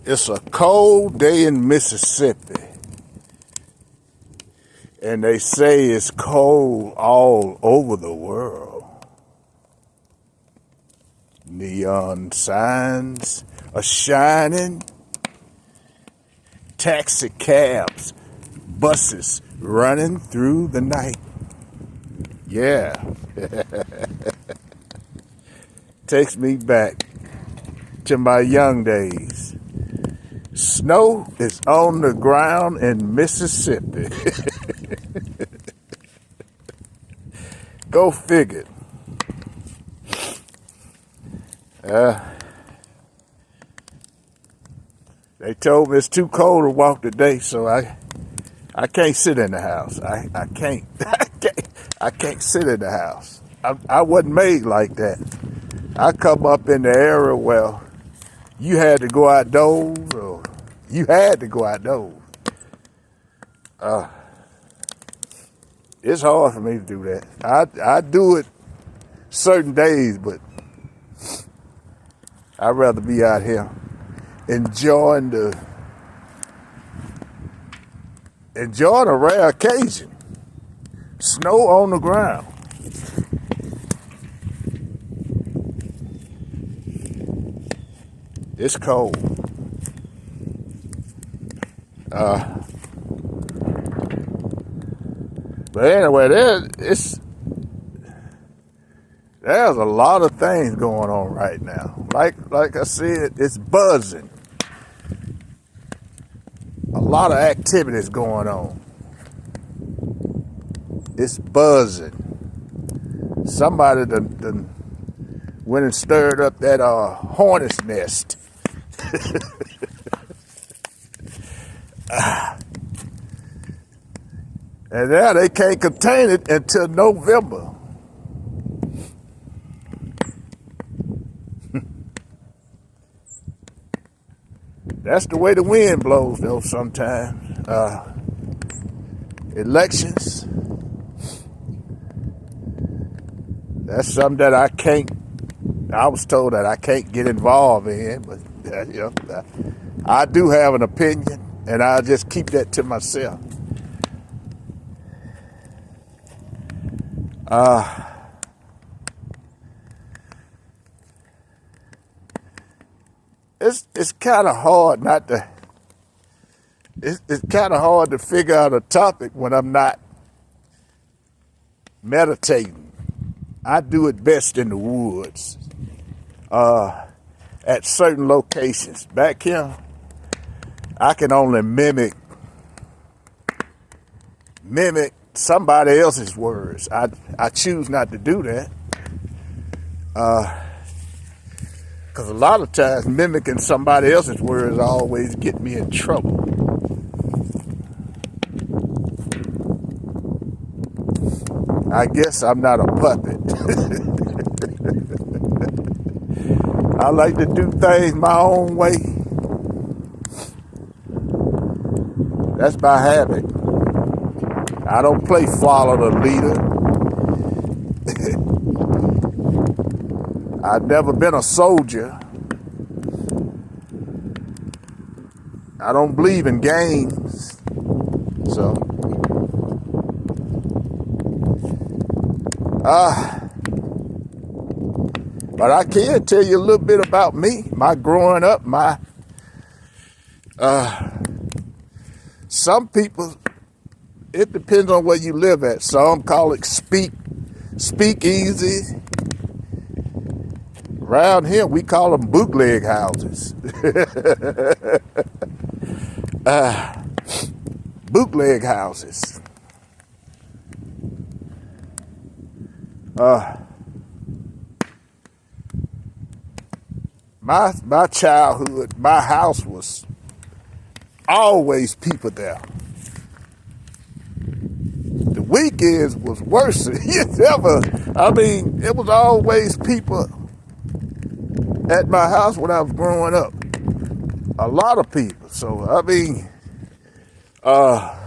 It's a cold day in Mississippi, and they say it's cold all over the world. Neon signs are shining, taxi cabs, buses running through the night. Yeah, takes me back to my young days. Snow is on the ground in Mississippi. Go figure. They told me it's too cold to walk today, so I can't sit in the house. I can't. I can't sit in the house. I wasn't made like that. I come up in the area where you had to go outdoors, or you had to go outdoors. It's hard for me to do that. I do it certain days, but I'd rather be out here enjoying a rare occasion. Snow on the ground. It's cold. But anyway, there's a lot of things going on right now. Like I said, it's buzzing. A lot of activities going on. It's buzzing. Somebody done went and stirred up that hornet's nest. And now they can't contain it until November. That's the way the wind blows, though, sometimes. Elections. That's something that I was told that I can't get involved in, but I do have an opinion, and I'll just keep that to myself. It's kind of hard not to. It's kind of hard to figure out a topic when I'm not meditating. I do it best in the woods, at certain locations. Back here, I can only mimic somebody else's words. I choose not to do that. Because a lot of times mimicking somebody else's words always get me in trouble. I guess I'm not a puppet. I like to do things my own way. That's by habit. I don't play follow the leader. I've never been a soldier. I don't believe in games. So, but I can tell you a little bit about me, my growing up, some people, it depends on where you live at. Some call it speak easy. Around here, we call them bootleg houses. Bootleg houses. My childhood, my house was always people there. The weekends was worse than it was always people at my house when I was growing up. A lot of people. So,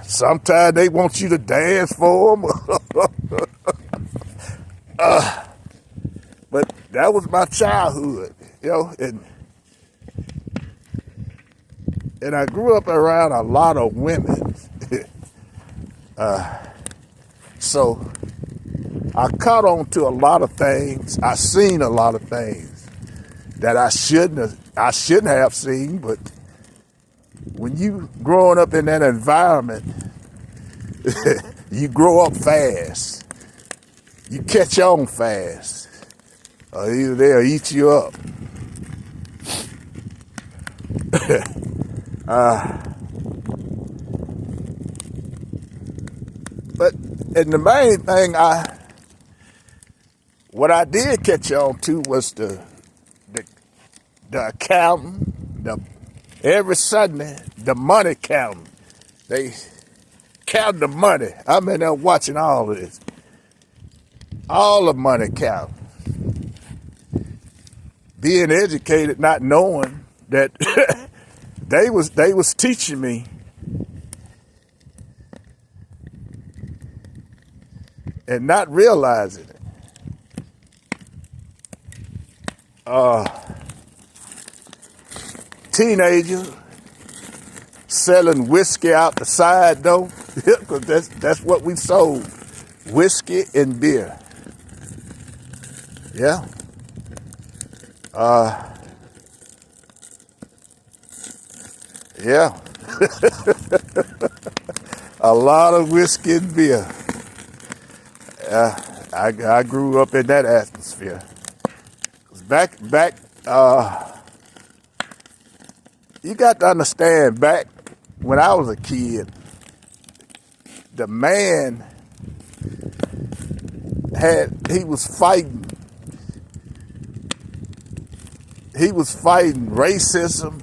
sometimes they want you to dance for them. But that was my childhood, and And I grew up around a lot of women. So I caught on to a lot of things. I seen a lot of things that I shouldn't have seen, but when you growing up in that environment, you grow up fast. You catch on fast. Or either they'll eat you up. But and the main thing what I did catch on to was the accounting, every Sunday, the money counting. They count the money. I'm in there watching all of this. All the money count. Being educated, not knowing that they was teaching me and not realizing it. Teenager selling whiskey out the side door, because that's what we sold, whiskey and beer. Yeah. Yeah. A lot of whiskey and beer. I grew up in that atmosphere. Back, you got to understand, back when I was a kid, the man he was fighting racism,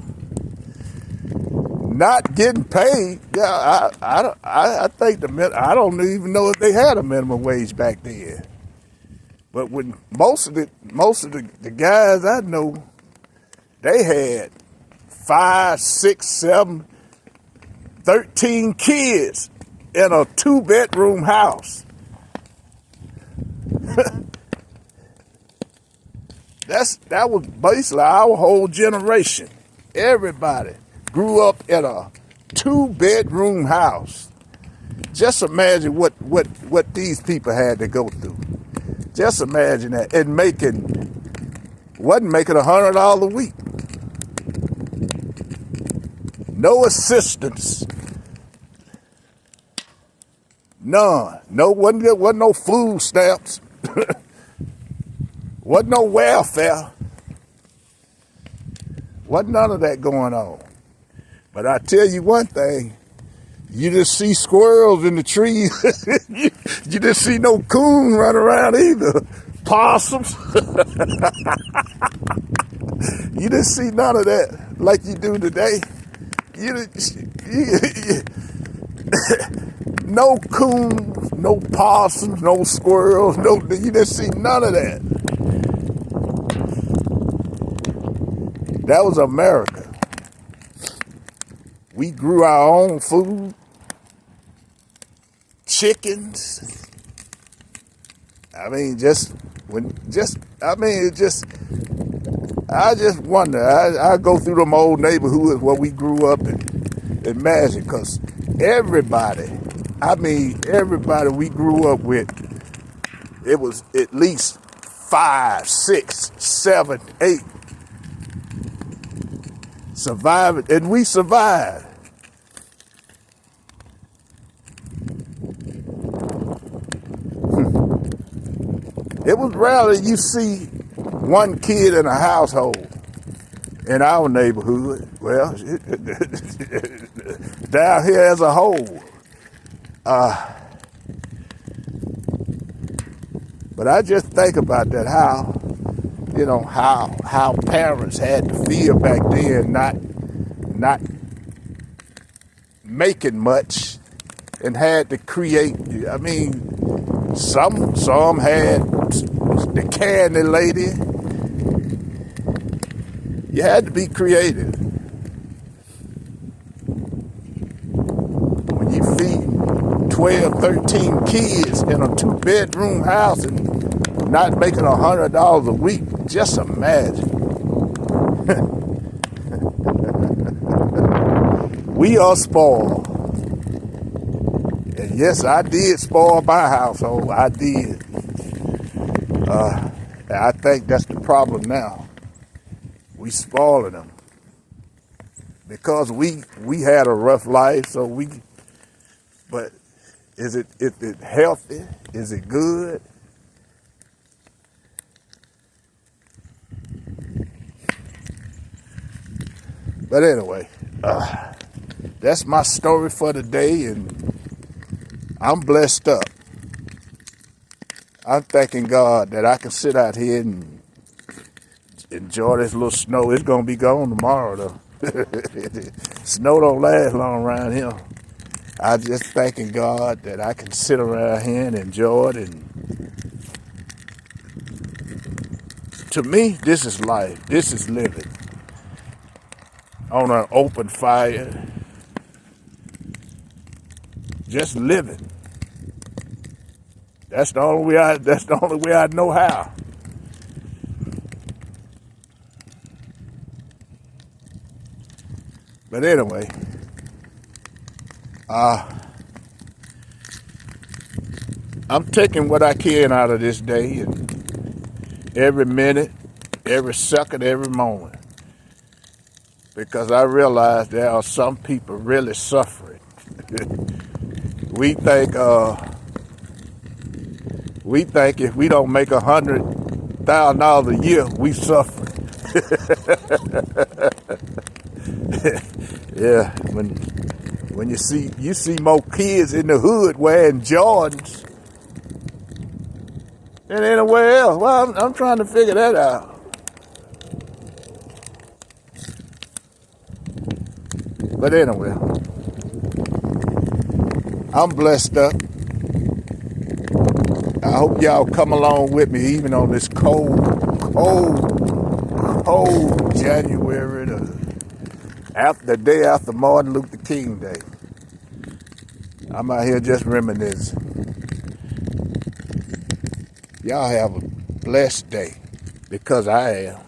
not getting paid. Yeah, I think I don't even know if they had a minimum wage back then. But when most of the guys I know, they had 5, 6, 7, 13 kids in a 2-bedroom house. That was basically our whole generation. Everybody grew up in a 2-bedroom house. Just imagine what these people had to go through. Just imagine that. And wasn't making $100 a week. No assistance. None. Wasn't no food stamps. Wasn't no welfare. Wasn't none of that going on. But I tell you one thing, you just see squirrels in the trees. You didn't see no coon run around either. Possums. You didn't see none of that like you do today. No coons, no possums, no squirrels, you didn't see none of that. That was America. We grew our own food, chickens. I just wonder. I go through them old neighborhoods where we grew up and imagine, because everybody we grew up with, it was at least 5, 6, 7, 8 surviving, and we survived. It was rarely you see one kid in a household in our neighborhood. Well, down here as a whole. But I just think about that, how parents had to feel back then, not making much, and had to create. I mean, some had the candy lady. You had to be creative. When you feed 12, 13 kids in a 2-bedroom house and not making $100 a week, just imagine. We are spoiled. And yes, I did spoil my household. I did. I think that's the problem now. We spoiling them. Because we had a rough life, so but is it healthy? Is it good? But anyway, that's my story for today, and I'm blessed up. I'm thanking God that I can sit out here and enjoy this little snow. It's gonna be gone tomorrow, though. Snow don't last long around here. I just thanking God that I can sit around here and enjoy it. And to me, this is life. This is living on an open fire. Just living. That's the only way I know how. But anyway, I'm taking what I can out of this day, and every minute, every second, every moment, because I realize there are some people really suffering. We think if we don't make $100,000 a year, we suffer. Yeah, when you see more kids in the hood wearing Jordans than anywhere else. Well, I'm trying to figure that out. But anyway, I'm blessed up. I hope y'all come along with me even on this cold January, the day after Martin Luther King Day. I'm out here just reminiscing. Y'all have a blessed day, because I am.